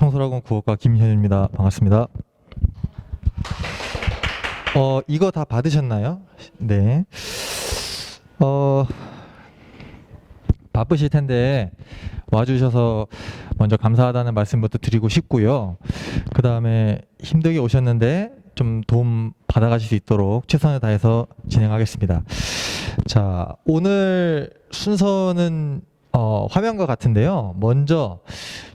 청소학원 국어과 김현입니다. 반갑습니다. 이거 다 받으셨나요? 네. 바쁘실 텐데 와주셔서 먼저 감사하다는 말씀부터 드리고 싶고요. 그 다음에 힘들게 오셨는데 좀 도움 받아가실 수 있도록 최선을 다해서 진행하겠습니다. 자, 오늘 순서는 화면과 같은데요. 먼저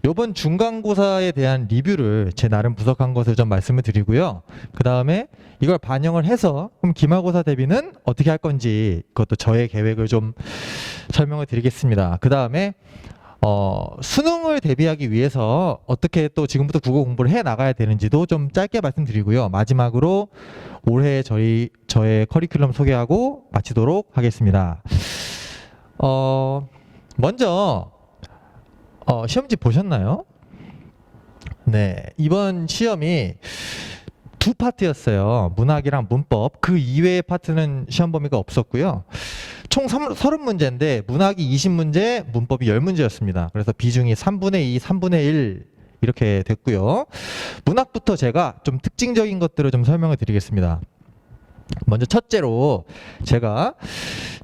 이번 중간고사에 대한 리뷰를 제 나름 분석한 것을 좀 말씀을 드리고요. 그 다음에 이걸 반영을 해서 그럼 기말고사 대비는 어떻게 할 건지 그것도 저의 계획을 좀 설명을 드리겠습니다. 그 다음에 수능을 대비하기 위해서 어떻게 또 지금부터 국어 공부를 해 나가야 되는지도 좀 짧게 말씀드리고요. 마지막으로 올해 저의 커리큘럼 소개하고 마치도록 하겠습니다. 먼저 시험지 보셨나요? 네, 이번 시험이 두 파트였어요. 문학이랑 문법. 그 이외의 파트는 시험 범위가 없었고요. 총 30문제인데 문학이 20문제, 문법이 10문제였습니다. 그래서 비중이 3분의 2, 3분의 1 이렇게 됐고요. 문학부터 제가 좀 특징적인 것들을 좀 설명을 드리겠습니다. 먼저 첫째로 제가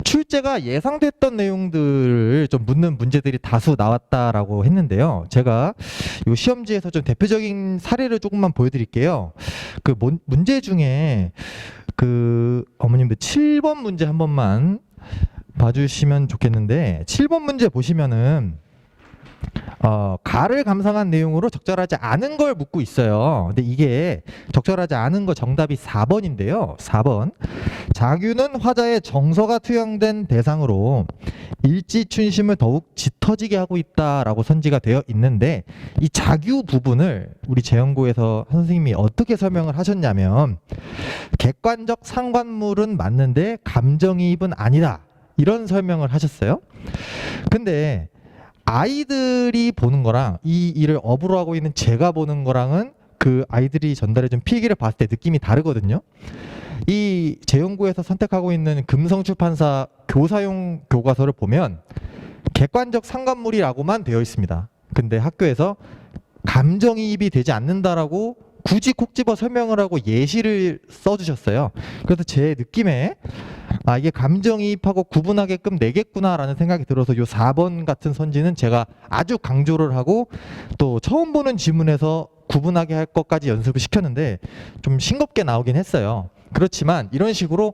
출제가 예상됐던 내용들을 좀 묻는 문제들이 다수 나왔다라고 했는데요. 제가 이 시험지에서 좀 대표적인 사례를 조금만 보여드릴게요. 그 문제 중에 그 어머님들 7번 문제 한 번만 봐주시면 좋겠는데 7번 문제 보시면은 가를 감상한 내용으로 적절하지 않은 걸 묻고 있어요. 근데 이게 적절하지 않은 거 정답이 4번인데요. 4번. 자규는 화자의 정서가 투영된 대상으로 일지춘심을 더욱 짙어지게 하고 있다라고 선지가 되어 있는데 이 자규 부분을 우리 재연고에서 선생님이 어떻게 설명을 하셨냐면 객관적 상관물은 맞는데 감정이입은 아니다. 이런 설명을 하셨어요. 근데 아이들이 보는 거랑 이 일을 업으로 하고 있는 제가 보는 거랑은 그 아이들이 전달해준 필기를 봤을 때 느낌이 다르거든요. 이 재연구에서 선택하고 있는 금성출판사 교사용 교과서를 보면 객관적 상관물이라고만 되어 있습니다. 근데 학교에서 감정이입이 되지 않는다라고 굳이 콕 집어 설명을 하고 예시를 써주셨어요. 그래서 제 느낌에 이게 감정이입하고 구분하게끔 내겠구나라는 생각이 들어서 요 4번 같은 선지는 제가 아주 강조를 하고 또 처음 보는 지문에서 구분하게 할 것까지 연습을 시켰는데 좀 싱겁게 나오긴 했어요. 그렇지만 이런 식으로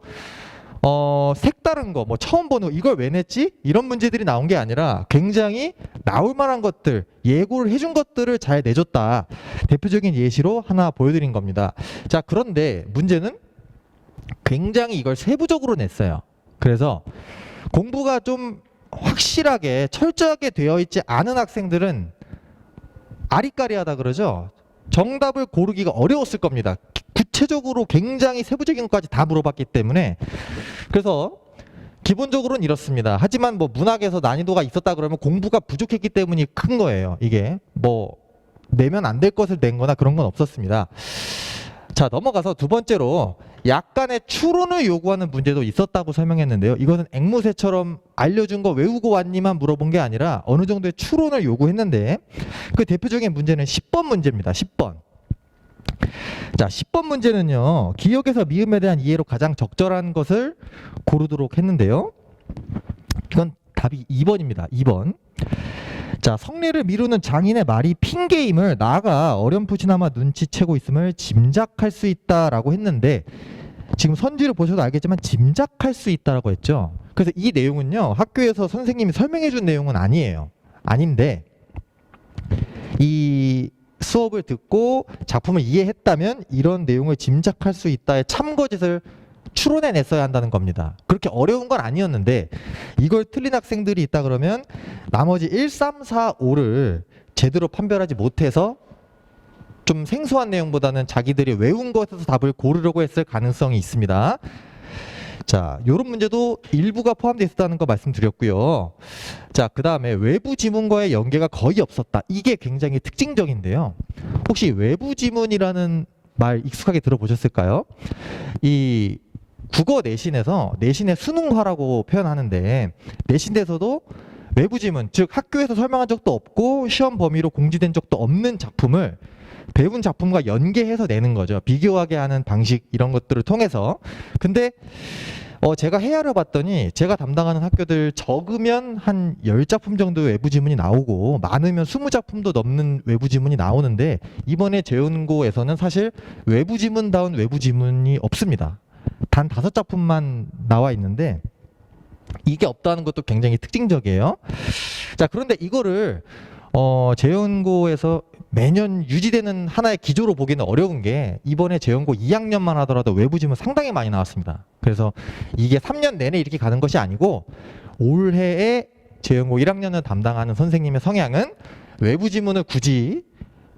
색다른 거, 뭐 처음 보는 거, 이걸 왜 냈지? 이런 문제들이 나온 게 아니라 굉장히 나올 만한 것들, 예고를 해준 것들을 잘 내줬다. 대표적인 예시로 하나 보여드린 겁니다. 자, 그런데 문제는 굉장히 이걸 세부적으로 냈어요. 그래서 공부가 좀 확실하게 철저하게 되어 있지 않은 학생들은 아리까리하다 그러죠. 정답을 고르기가 어려웠을 겁니다. 구체적으로 굉장히 세부적인 것까지 다 물어봤기 때문에. 그래서 기본적으로는 이렇습니다. 하지만 뭐 문학에서 난이도가 있었다 그러면 공부가 부족했기 때문이 큰 거예요. 이게 뭐 내면 안 될 것을 낸 거나 그런 건 없었습니다. 자, 넘어가서 두 번째로 약간의 추론을 요구하는 문제도 있었다고 설명했는데요. 이것은 앵무새처럼 알려준 거 외우고 왔니만 물어본 게 아니라 어느 정도의 추론을 요구했는데 그 대표적인 문제는 10번 문제입니다. 10번. 자, 10번 문제는요. 기억에서 미음에 대한 이해로 가장 적절한 것을 고르도록 했는데요. 이건 답이 2번입니다. 2번. 자, 성리를 미루는 장인의 말이 핑계임을 나아가 어렴풋이나마 눈치채고 있음을 짐작할 수 있다라고 했는데 지금 선지를 보셔도 알겠지만 짐작할 수 있다라고 했죠. 그래서 이 내용은요. 학교에서 선생님이 설명해 준 내용은 아니에요. 아닌데 이 수업을 듣고 작품을 이해했다면 이런 내용을 짐작할 수 있다의 참거짓을 추론해냈어야 한다는 겁니다. 그렇게 어려운 건 아니었는데 이걸 틀린 학생들이 있다 그러면 나머지 1, 3, 4, 5를 제대로 판별하지 못해서 좀 생소한 내용보다는 자기들이 외운 것에서 답을 고르려고 했을 가능성이 있습니다. 자, 이런 문제도 일부가 포함되어 있었다는 거 말씀드렸고요. 자, 그 다음에 외부 지문과의 연계가 거의 없었다. 이게 굉장히 특징적인데요. 혹시 외부 지문이라는 말 익숙하게 들어보셨을까요? 이 국어 내신에서 내신의 수능화라고 표현하는데 내신에서도 외부 지문, 즉 학교에서 설명한 적도 없고 시험 범위로 공지된 적도 없는 작품을 배운 작품과 연계해서 내는 거죠. 비교하게 하는 방식 이런 것들을 통해서. 근데 제가 헤아려 봤더니 제가 담당하는 학교들 적으면 한 10작품 정도의 외부 지문이 나오고 많으면 20작품도 넘는 외부 지문이 나오는데 이번에 재연고에서는 사실 외부 지문다운 외부 지문이 없습니다. 단 5작품만 나와 있는데 이게 없다는 것도 굉장히 특징적이에요. 자, 그런데 이거를 재연고에서 매년 유지되는 하나의 기조로 보기는 어려운 게 이번에 재연고 2학년만 하더라도 외부 지문 상당히 많이 나왔습니다. 그래서 이게 3년 내내 이렇게 가는 것이 아니고 올해에 재연고 1학년을 담당하는 선생님의 성향은 외부 지문을 굳이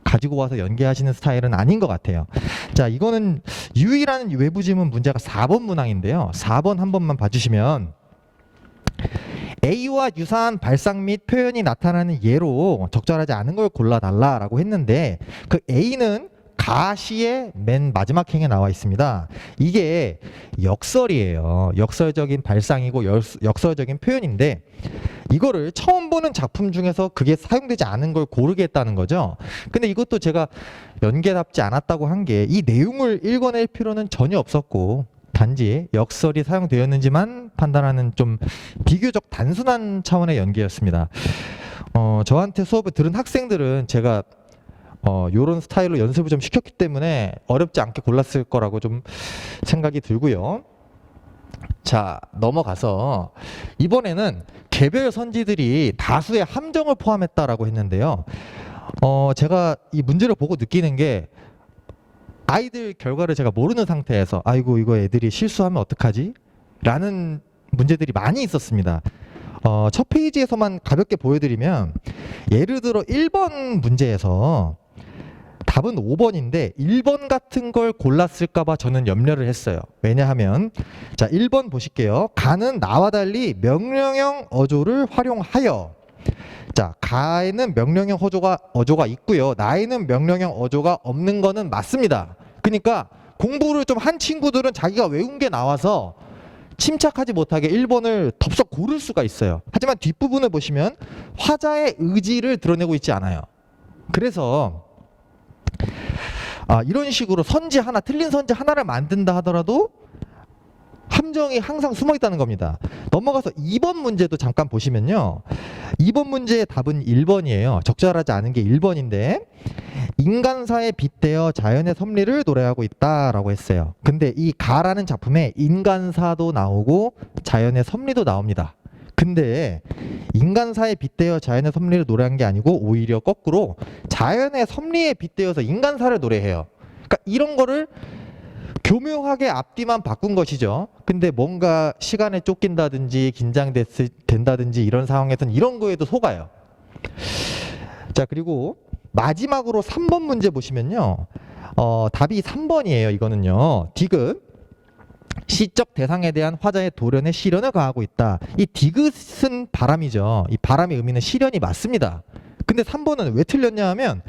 가지고 와서 연계하시는 스타일은 아닌 것 같아요. 자, 이거는 유일한 외부 지문 문제가 4번 문항인데요. 4번 한 번만 봐주시면 A와 유사한 발상 및 표현이 나타나는 예로 적절하지 않은 걸 골라달라라고 했는데 그 A는 가시의 맨 마지막 행에 나와 있습니다. 이게 역설이에요. 역설적인 발상이고 역설적인 표현인데 이거를 처음 보는 작품 중에서 그게 사용되지 않은 걸 고르겠다는 거죠. 근데 이것도 제가 연계답지 않았다고 한 게 이 내용을 읽어낼 필요는 전혀 없었고 단지 역설이 사용되었는지만 판단하는 좀 비교적 단순한 차원의 연기였습니다. 저한테 수업을 들은 학생들은 제가 요런 스타일로 연습을 좀 시켰기 때문에 어렵지 않게 골랐을 거라고 좀 생각이 들고요. 자, 넘어가서 이번에는 개별 선지들이 다수의 함정을 포함했다라고 했는데요. 제가 이 문제를 보고 느끼는 게 아이들 결과를 제가 모르는 상태에서 아이고 이거 애들이 실수하면 어떡하지? 라는 문제들이 많이 있었습니다. 첫 페이지에서만 가볍게 보여드리면 예를 들어 1번 문제에서 답은 5번인데 1번 같은 걸 골랐을까봐 저는 염려를 했어요. 왜냐하면 자 1번 보실게요. 가는 나와 달리 명령형 어조를 활용하여 자, 가에는 명령형 어조가 있고요. 나에는 명령형 어조가 없는 거는 맞습니다. 그러니까 공부를 좀 한 친구들은 자기가 외운 게 나와서 침착하지 못하게 1번을 덥석 고를 수가 있어요. 하지만 뒷부분을 보시면 화자의 의지를 드러내고 있지 않아요. 그래서 이런 식으로 선지 하나, 틀린 선지 하나를 만든다 하더라도 함정이 항상 숨어 있다는 겁니다. 넘어가서 2번 문제도 잠깐 보시면요. 2번 문제의 답은 1번이에요. 적절하지 않은 게 1번인데 인간사에 빗대어 자연의 섭리를 노래하고 있다라고 했어요. 근데 이 가라는 작품에 인간사도 나오고 자연의 섭리도 나옵니다. 근데 인간사에 빗대어 자연의 섭리를 노래한 게 아니고 오히려 거꾸로 자연의 섭리에 빗대어서 인간사를 노래해요. 그러니까 이런 거를 교묘하게 앞뒤만 바꾼 것이죠. 근데 뭔가 시간에 쫓긴다든지 긴장된다든지 이런 상황에서는 이런 거에도 속아요. 자, 그리고 마지막으로 3번 문제 보시면요. 답이 3번이에요. 이거는요. 디귿. 시적 대상에 대한 화자의 도련의 시련을 가하고 있다. 이 디귿은 바람이죠. 이 바람의 의미는 시련이 맞습니다. 근데 3번은 왜 틀렸냐 하면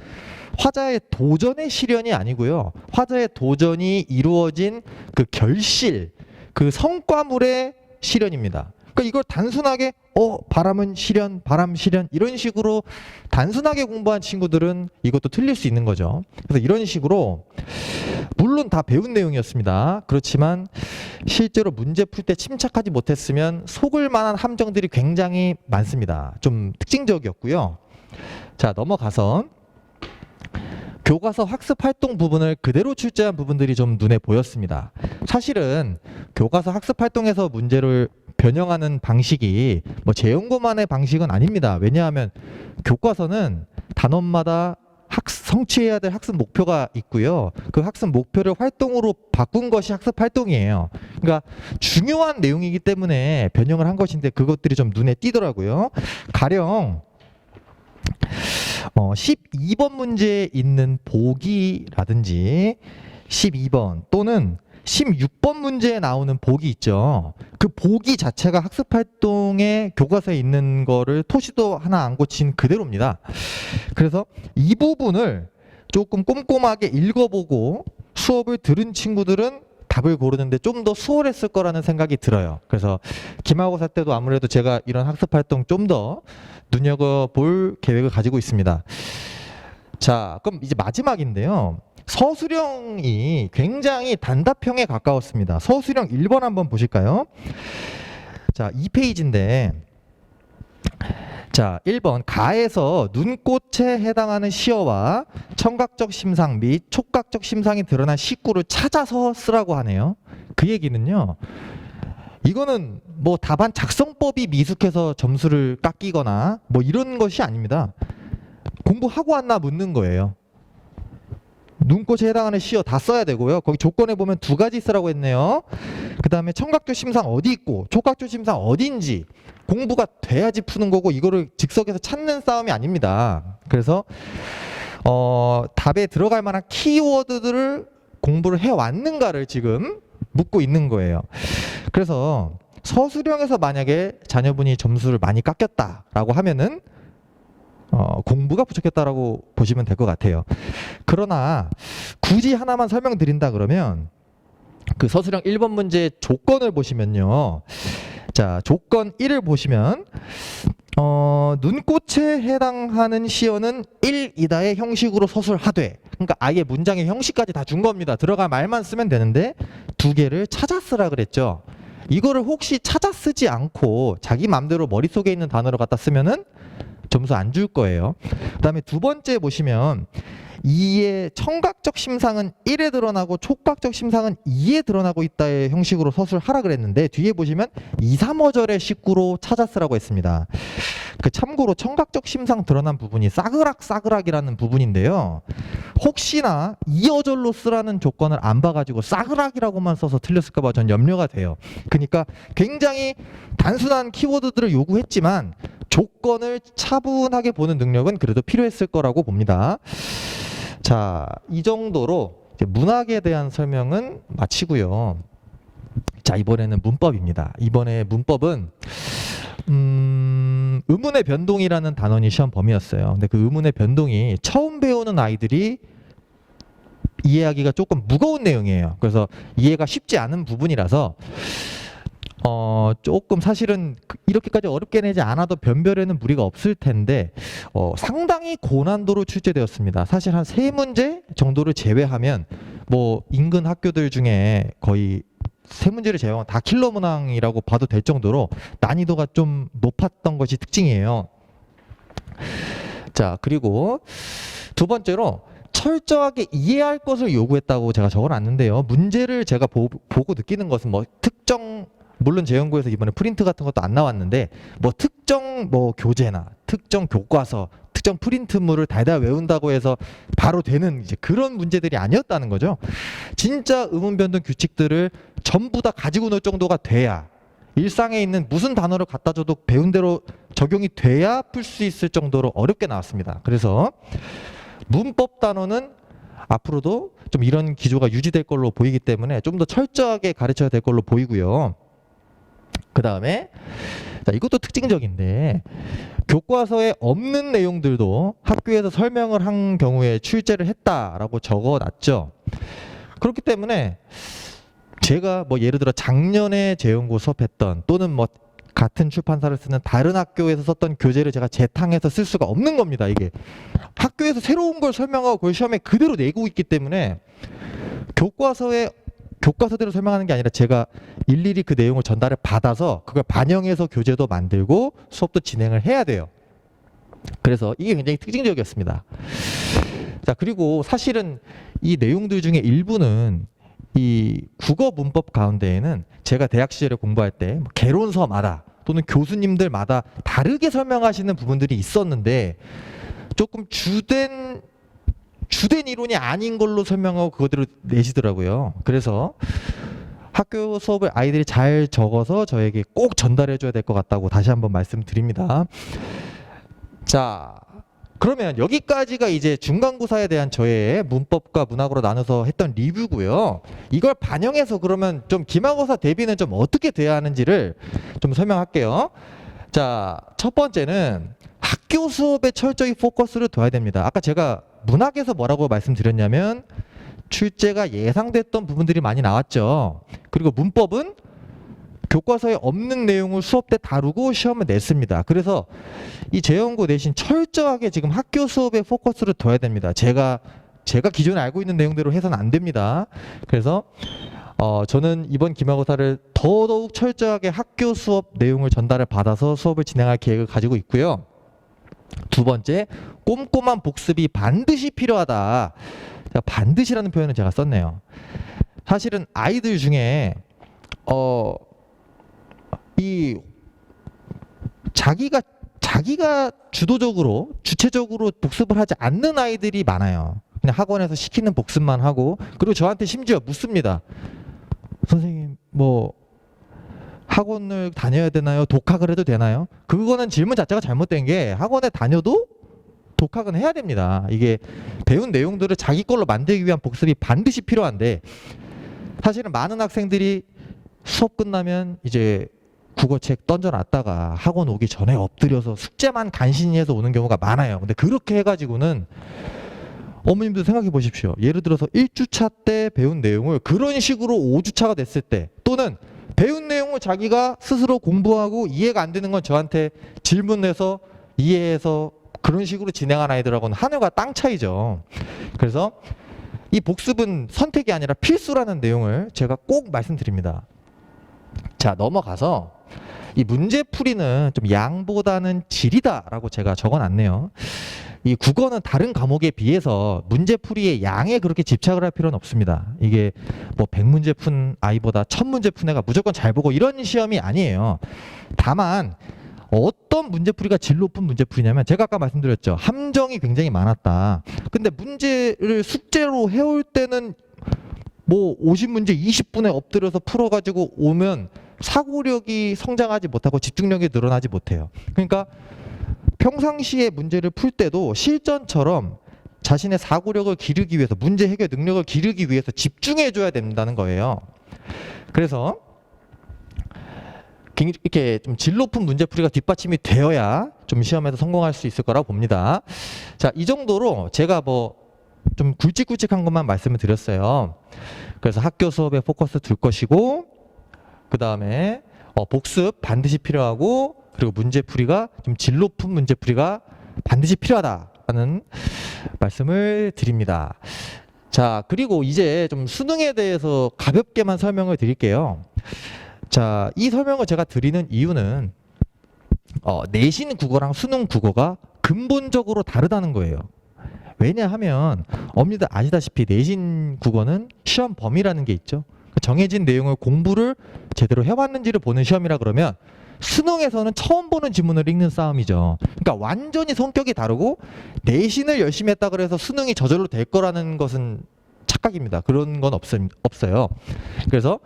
화자의 도전의 시련이 아니고요. 화자의 도전이 이루어진 그 결실, 그 성과물의 시련입니다. 그러니까 이걸 단순하게 바람은 시련, 바람 시련 이런 식으로 단순하게 공부한 친구들은 이것도 틀릴 수 있는 거죠. 그래서 이런 식으로 물론 다 배운 내용이었습니다. 그렇지만 실제로 문제 풀 때 침착하지 못했으면 속을 만한 함정들이 굉장히 많습니다. 좀 특징적이었고요. 자, 넘어가서 교과서 학습 활동 부분을 그대로 출제한 부분들이 좀 눈에 보였습니다. 사실은 교과서 학습 활동에서 문제를 변형하는 방식이 재연고만의 방식은 아닙니다. 왜냐하면 교과서는 단원마다 성취해야 될 학습 목표가 있고요. 그 학습 목표를 활동으로 바꾼 것이 학습 활동이에요. 그러니까 중요한 내용이기 때문에 변형을 한 것인데 그것들이 좀 눈에 띄더라고요. 가령 12번 문제에 있는 보기라든지 12번 또는 16번 문제에 나오는 보기 있죠. 그 보기 자체가 학습활동에 교과서에 있는 거를 토시도 하나 안 고친 그대로입니다. 그래서 이 부분을 조금 꼼꼼하게 읽어보고 수업을 들은 친구들은 답을 고르는데 좀 더 수월했을 거라는 생각이 들어요. 그래서 기말고사 때도 아무래도 제가 이런 학습 활동 좀 더 눈여겨볼 계획을 가지고 있습니다. 자, 그럼 이제 마지막인데요. 서술형이 굉장히 단답형에 가까웠습니다. 서술형 1번 한번 보실까요? 자, 2페이지인데 자, 1번 가에서 눈꽃에 해당하는 시어와 청각적 심상 및 촉각적 심상이 드러난 식구를 찾아서 쓰라고 하네요. 그 얘기는요. 이거는 뭐 답안 작성법이 미숙해서 점수를 깎이거나 뭐 이런 것이 아닙니다. 공부하고 왔나 묻는 거예요. 눈꽃에 해당하는 시어 다 써야 되고요. 거기 조건에 보면 2가지 쓰라고 했네요. 그 다음에 청각적 심상 어디 있고 촉각적 심상 어딘지 공부가 돼야지 푸는 거고 이거를 즉석에서 찾는 싸움이 아닙니다. 그래서 답에 들어갈 만한 키워드들을 공부를 해왔는가를 지금 묻고 있는 거예요. 그래서 서술형에서 만약에 자녀분이 점수를 많이 깎였다라고 하면은 공부가 부족했다라고 보시면 될 것 같아요. 그러나 굳이 하나만 설명드린다 그러면 그 서술형 1번 문제 조건을 보시면요. 자, 조건 1을 보시면 눈꽃에 해당하는 시어는 1이다의 형식으로 서술하되, 그러니까 아예 문장의 형식까지 다 준 겁니다. 들어갈 말만 쓰면 되는데 2개를 찾아 쓰라 그랬죠. 이거를 혹시 찾아 쓰지 않고 자기 맘대로 머릿속에 있는 단어를 갖다 쓰면은 점수 안 줄 거예요. 그 다음에 2번째 보시면 2의 청각적 심상은 1에 드러나고 촉각적 심상은 2에 드러나고 있다의 형식으로 서술하라 그랬는데 뒤에 보시면 2, 3어절의 식구로 찾아 쓰라고 했습니다. 그 참고로 청각적 심상 드러난 부분이 싸그락이라는 부분인데요. 혹시나 2어절로 쓰라는 조건을 안 봐가지고 싸그락이라고만 써서 틀렸을까 봐 전 염려가 돼요. 그러니까 굉장히 단순한 키워드들을 요구했지만 조건을 차분하게 보는 능력은 그래도 필요했을 거라고 봅니다. 자, 이 정도로 이제 문학에 대한 설명은 마치고요. 자, 이번에는 문법입니다. 이번에 문법은 의문의 변동이라는 단원이 시험 범위였어요. 근데 그 의문의 변동이 처음 배우는 아이들이 이해하기가 조금 무거운 내용이에요. 그래서 이해가 쉽지 않은 부분이라서 조금 사실은 이렇게까지 어렵게 내지 않아도 변별에는 무리가 없을 텐데 상당히 고난도로 출제되었습니다. 사실 한 3문제 정도를 제외하면 뭐 인근 학교들 중에 거의 3문제를 제외하면 다 킬러 문항이라고 봐도 될 정도로 난이도가 좀 높았던 것이 특징이에요. 자, 그리고 2번째로 철저하게 이해할 것을 요구했다고 제가 적어놨는데요. 문제를 제가 보고 느끼는 것은 뭐 특정, 물론 제 연구에서 이번에 프린트 같은 것도 안 나왔는데 뭐 특정 뭐 교재나 특정 교과서, 특정 프린트물을 달달 외운다고 해서 바로 되는 이제 그런 문제들이 아니었다는 거죠. 진짜 의문 변동 규칙들을 전부 다 가지고 놀 정도가 돼야, 일상에 있는 무슨 단어를 갖다 줘도 배운 대로 적용이 돼야 풀 수 있을 정도로 어렵게 나왔습니다. 그래서 문법 단어는 앞으로도 좀 이런 기조가 유지될 걸로 보이기 때문에 좀 더 철저하게 가르쳐야 될 걸로 보이고요. 그 다음에 이것도 특징적인데 교과서에 없는 내용들도 학교에서 설명을 한 경우에 출제를 했다라고 적어놨죠. 그렇기 때문에 제가 뭐 예를 들어 작년에 제 연구 수업했던 또는 뭐 같은 출판사를 쓰는 다른 학교에서 썼던 교재를 제가 재탕해서 쓸 수가 없는 겁니다. 이게 학교에서 새로운 걸 설명하고 그걸 시험에 그대로 내고 있기 때문에 교과서대로 설명하는 게 아니라 제가 일일이 그 내용을 전달을 받아서 그걸 반영해서 교재도 만들고 수업도 진행을 해야 돼요. 그래서 이게 굉장히 특징적이었습니다. 자, 그리고 사실은 이 내용들 중에 일부는 이 국어 문법 가운데에는 제가 대학 시절에 공부할 때 개론서마다 또는 교수님들마다 다르게 설명하시는 부분들이 있었는데 조금 주된 이론이 아닌 걸로 설명하고 그거대로 내시더라고요. 그래서 학교 수업을 아이들이 잘 적어서 저에게 꼭 전달해 줘야 될 것 같다고 다시 한번 말씀드립니다. 자, 그러면 여기까지가 이제 중간고사에 대한 저의 문법과 문학으로 나눠서 했던 리뷰고요. 이걸 반영해서 그러면 좀 기말고사 대비는 좀 어떻게 돼야 하는지를 좀 설명할게요. 자, 첫 번째는 학교 수업에 철저히 포커스를 둬야 됩니다. 아까 제가 문학에서 뭐라고 말씀드렸냐면 출제가 예상됐던 부분들이 많이 나왔죠. 그리고 문법은 교과서에 없는 내용을 수업 때 다루고 시험을 냈습니다. 그래서 이 재연고 대신 철저하게 지금 학교 수업에 포커스를 둬야 됩니다. 제가 기존에 알고 있는 내용대로 해서는 안 됩니다. 그래서 저는 이번 기말고사를 더더욱 철저하게 학교 수업 내용을 전달을 받아서 수업을 진행할 계획을 가지고 있고요. 두 번째, 꼼꼼한 복습이 반드시 필요하다. 제가 반드시라는 표현을 제가 썼네요. 사실은 아이들 중에 이 자기가 주체적으로 복습을 하지 않는 아이들이 많아요. 그냥 학원에서 시키는 복습만 하고, 그리고 저한테 심지어 묻습니다. 선생님, 뭐 학원을 다녀야 되나요? 독학을 해도 되나요? 그거는 질문 자체가 잘못된 게, 학원에 다녀도 독학은 해야 됩니다. 이게 배운 내용들을 자기 걸로 만들기 위한 복습이 반드시 필요한데, 사실은 많은 학생들이 수업 끝나면 이제 국어책 던져놨다가 학원 오기 전에 엎드려서 숙제만 간신히 해서 오는 경우가 많아요. 근데 그렇게 해가지고는, 어머님도 생각해 보십시오. 예를 들어서 1주차 때 배운 내용을 그런 식으로 5주차가 됐을 때, 또는 배운 내용을 자기가 스스로 공부하고 이해가 안 되는 건 저한테 질문해서 이해해서 그런 식으로 진행한 아이들하고는 하늘과 땅 차이죠. 그래서 이 복습은 선택이 아니라 필수라는 내용을 제가 꼭 말씀드립니다. 자, 넘어가서 이 문제풀이는 좀 양보다는 질이다라고 제가 적어놨네요. 이 국어는 다른 과목에 비해서 문제풀이의 양에 그렇게 집착을 할 필요는 없습니다. 이게 뭐 100문제 푼 아이보다 1000문제 푼 애가 무조건 잘 보고 이런 시험이 아니에요. 다만 어떤 문제풀이가 질 높은 문제풀이냐면, 제가 아까 말씀드렸죠. 함정이 굉장히 많았다. 근데 문제를 숙제로 해올 때는 뭐 50문제 20분에 엎드려서 풀어가지고 오면 사고력이 성장하지 못하고 집중력이 늘어나지 못해요. 그러니까 평상시에 문제를 풀 때도 실전처럼 자신의 사고력을 기르기 위해서, 문제 해결 능력을 기르기 위해서 집중해 줘야 된다는 거예요. 그래서 이렇게 좀 질 높은 문제풀이가 뒷받침이 되어야 좀 시험에서 성공할 수 있을 거라고 봅니다. 자, 이 정도로 제가 뭐 좀 굵직굵직한 것만 말씀을 드렸어요. 그래서 학교 수업에 포커스 둘 것이고, 그 다음에 복습 반드시 필요하고, 그리고 문제풀이가 좀 질 높은 문제풀이가 반드시 필요하다는 말씀을 드립니다. 자, 그리고 이제 좀 수능에 대해서 가볍게만 설명을 드릴게요. 자, 이 설명을 제가 드리는 이유는 내신 국어랑 수능 국어가 근본적으로 다르다는 거예요. 왜냐하면 어머니들 아시다시피 내신 국어는 시험 범위라는 게 있죠. 정해진 내용을 공부를 제대로 해왔는지를 보는 시험이라 그러면, 수능에서는 처음 보는 지문을 읽는 싸움이죠. 그러니까 완전히 성격이 다르고, 내신을 열심히 했다 그래서 수능이 저절로 될 거라는 것은 착각입니다. 그런 건 없어요. 그래서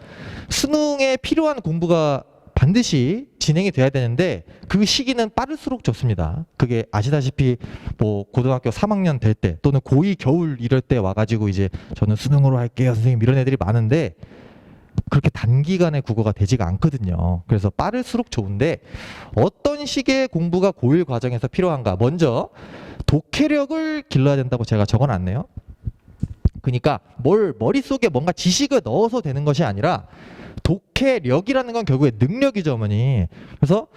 수능에 필요한 공부가 반드시 진행이 돼야 되는데, 그 시기는 빠를수록 좋습니다. 그게 아시다시피 뭐 고등학교 3학년 될 때, 또는 고2 겨울 이럴 때 와가지고 이제 저는 수능으로 할게요 선생님 이런 애들이 많은데, 그렇게 단기간에 국어가 되지가 않거든요. 그래서 빠를수록 좋은데, 어떤 식의 공부가 고1 과정에서 필요한가? 먼저 독해력을 길러야 된다고 제가 적어놨네요. 그러니까 머릿속에 뭔가 지식을 넣어서 되는 것이 아니라, 독해력이라는 건 결국에 능력이죠, 어머니. 그래서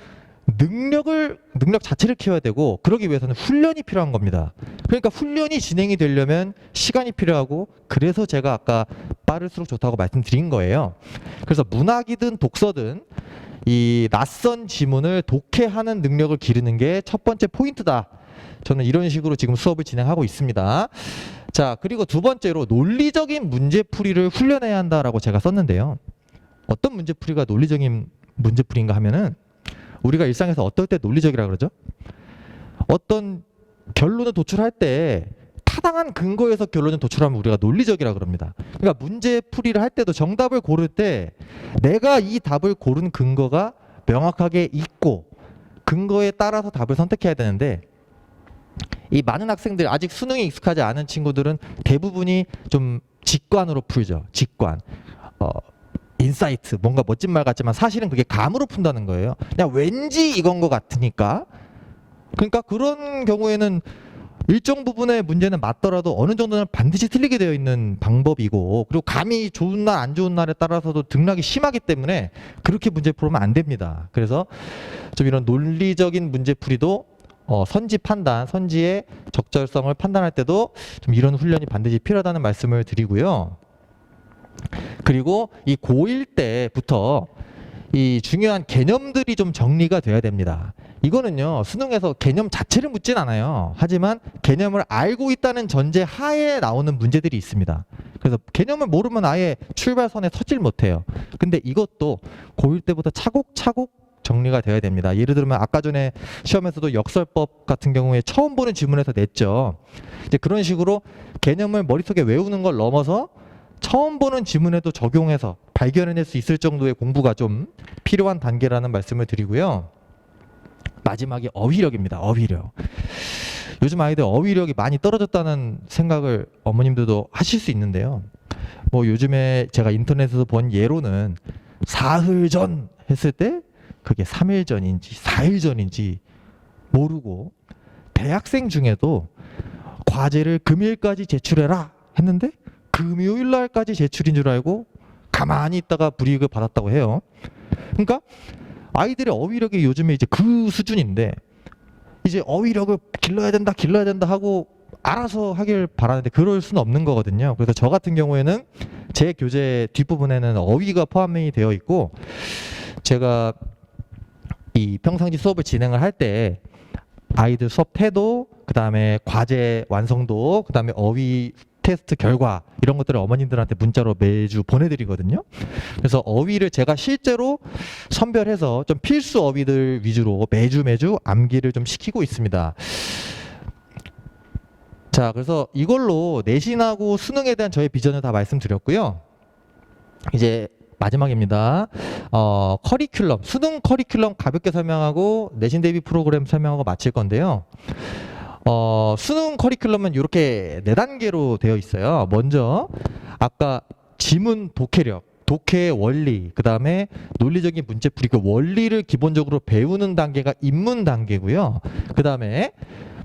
능력 자체를 키워야 되고, 그러기 위해서는 훈련이 필요한 겁니다. 그러니까 훈련이 진행이 되려면 시간이 필요하고, 그래서 제가 아까 빠를수록 좋다고 말씀드린 거예요. 그래서 문학이든 독서든 이 낯선 지문을 독해하는 능력을 기르는 게 첫 번째 포인트다. 저는 이런 식으로 지금 수업을 진행하고 있습니다. 자, 그리고 두 번째로 논리적인 문제풀이를 훈련해야 한다라고 제가 썼는데요. 어떤 문제풀이가 논리적인 문제풀이인가 하면은, 우리가 일상에서 어떨 때 논리적이라 그러죠? 어떤 결론을 도출할 때 타당한 근거에서 결론을 도출하면 우리가 논리적이라 그럽니다. 그러니까 문제풀이를 할 때도 정답을 고를 때 내가 이 답을 고른 근거가 명확하게 있고, 근거에 따라서 답을 선택해야 되는데, 이 많은 학생들, 아직 수능에 익숙하지 않은 친구들은 대부분이 좀 직관으로 풀죠. 직관. 인사이트, 뭔가 멋진 말 같지만 사실은 그게 감으로 푼다는 거예요. 그냥 왠지 이건 것 같으니까. 그러니까 그런 경우에는 일정 부분의 문제는 맞더라도 어느 정도는 반드시 틀리게 되어 있는 방법이고, 그리고 감이 좋은 날 안 좋은 날에 따라서도 등락이 심하기 때문에 그렇게 문제 풀으면 안 됩니다. 그래서 좀 이런 논리적인 문제풀이도 선지 판단, 선지의 적절성을 판단할 때도 좀 이런 훈련이 반드시 필요하다는 말씀을 드리고요. 그리고 이 고1 때부터 이 중요한 개념들이 좀 정리가 돼야 됩니다. 이거는요, 수능에서 개념 자체를 묻진 않아요. 하지만 개념을 알고 있다는 전제 하에 나오는 문제들이 있습니다. 그래서 개념을 모르면 아예 출발선에 서질 못해요. 근데 이것도 고1 때부터 차곡차곡 정리가 돼야 됩니다. 예를 들면 아까 전에 시험에서도 역설법 같은 경우에 처음 보는 지문에서 냈죠. 이제 그런 식으로 개념을 머릿속에 외우는 걸 넘어서 처음 보는 지문에도 적용해서 발견해낼 수 있을 정도의 공부가 좀 필요한 단계라는 말씀을 드리고요. 마지막이 어휘력입니다. 어휘력. 요즘 아이들 어휘력이 많이 떨어졌다는 생각을 어머님들도 하실 수 있는데요. 뭐 요즘에 제가 인터넷에서 본 예로는 사흘 전 했을 때 그게 3일 전인지 4일 전인지 모르고, 대학생 중에도 과제를 금일까지 제출해라 했는데 금요일 날까지 제출인 줄 알고 가만히 있다가 불이익을 받았다고 해요. 그러니까 아이들의 어휘력이 요즘에 이제 그 수준인데, 이제 어휘력을 길러야 된다 하고 알아서 하길 바라는데 그럴 수는 없는 거거든요. 그래서 저 같은 경우에는 제 교재 뒷부분에는 어휘가 포함이 되어 있고, 제가 이 평상시 수업을 진행을 할 때 아이들 수업 태도, 그 다음에 과제 완성도, 그 다음에 어휘 테스트 결과, 이런 것들을 어머님들한테 문자로 매주 보내드리거든요. 그래서 어휘를 제가 실제로 선별해서 좀 필수 어휘들 위주로 매주 암기를 좀 시키고 있습니다. 자, 그래서 이걸로 내신하고 수능에 대한 저의 비전을 다 말씀드렸고요. 이제 마지막입니다. 커리큘럼, 수능 커리큘럼 가볍게 설명하고 내신 대비 프로그램 설명하고 마칠 건데요. 수능 커리큘럼은 이렇게 4단계로 되어 있어요. 먼저 아까 지문 독해력, 독해의 원리, 그 다음에 논리적인 문제풀이, 그 원리를 기본적으로 배우는 단계가 입문 단계고요. 그 다음에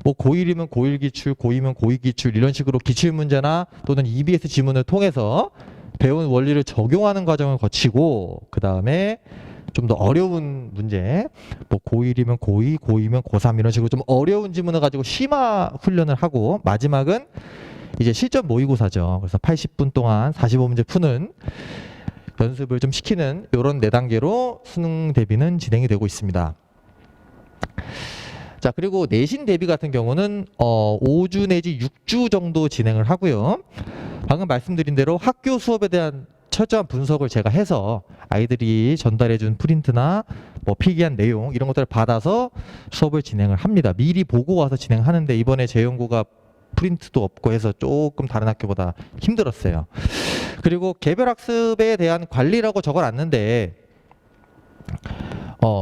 뭐 고1이면 고1 기출, 고2면 고2 기출, 이런 식으로 기출 문제나 또는 EBS 지문을 통해서 배운 원리를 적용하는 과정을 거치고, 그 다음에 좀 더 어려운 문제, 뭐 고1이면 고2, 고2면 고3, 이런 식으로 좀 어려운 지문을 가지고 심화 훈련을 하고, 마지막은 이제 실전 모의고사죠. 그래서 80분 동안 45문제 푸는 연습을 좀 시키는 이런 4단계로 수능 대비는 진행이 되고 있습니다. 자, 그리고 내신 대비 같은 경우는 5주 내지 6주 정도 진행을 하고요. 방금 말씀드린 대로 학교 수업에 대한 철저한 분석을 제가 해서 아이들이 전달해준 프린트나 뭐 필기한 내용, 이런 것들을 받아서 수업을 진행을 합니다. 미리 보고 와서 진행하는데 이번에 제 연구가 프린트도 없고 해서 조금 다른 학교보다 힘들었어요. 그리고 개별학습에 대한 관리라고 적어놨는데,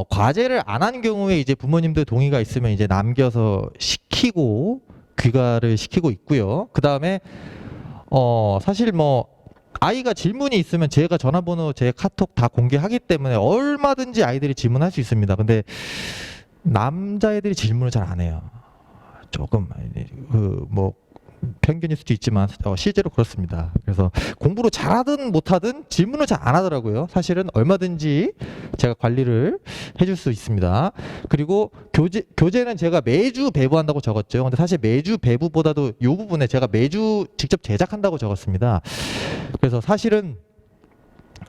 과제를 안 한 경우에 이제 부모님들 동의가 있으면 이제 남겨서 시키고 귀가를 시키고 있고요. 그 다음에 사실 뭐 아이가 질문이 있으면 제가 전화번호, 제 카톡 다 공개하기 때문에 얼마든지 아이들이 질문할 수 있습니다. 근데 남자애들이 질문을 잘 안 해요. 조금 뭐 편견일 수도 있지만 실제로 그렇습니다. 그래서 공부를 잘하든 못하든 질문을 잘 안 하더라고요. 사실은 얼마든지 제가 관리를 해줄 수 있습니다. 그리고 교재는 제가 매주 배부한다고 적었죠. 근데 사실 매주 배부보다도 이 부분에 제가 매주 직접 제작한다고 적었습니다. 그래서 사실은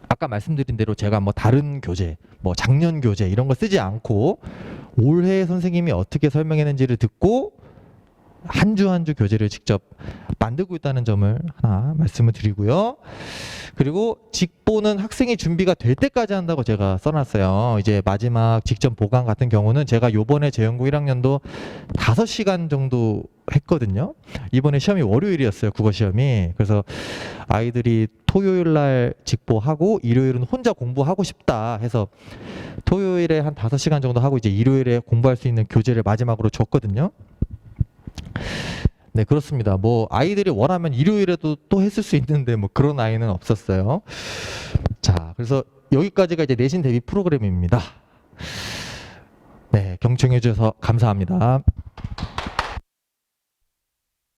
아까 말씀드린 대로 제가 뭐 다른 교재, 뭐 작년 교재 이런 거 쓰지 않고 올해 선생님이 어떻게 설명했는지를 듣고 한 주 한 주 교재를 직접 만들고 있다는 점을 하나 말씀을 드리고요. 그리고 직보는 학생이 준비가 될 때까지 한다고 제가 써놨어요. 이제 마지막 직전 보강 같은 경우는 제가 요번에 재연구 1학년도 5시간 정도 했거든요. 이번에 시험이 월요일이었어요. 국어 시험이. 그래서 아이들이 토요일 날 직보하고 일요일은 혼자 공부하고 싶다 해서 토요일에 한 5시간 정도 하고 이제 일요일에 공부할 수 있는 교재를 마지막으로 줬거든요. 네, 그렇습니다. 뭐 아이들이 원하면 일요일에도 또 했을 수 있는데 뭐 그런 아이는 없었어요. 자, 그래서 여기까지가 이제 내신 대비 프로그램입니다. 네, 경청해 주셔서 감사합니다.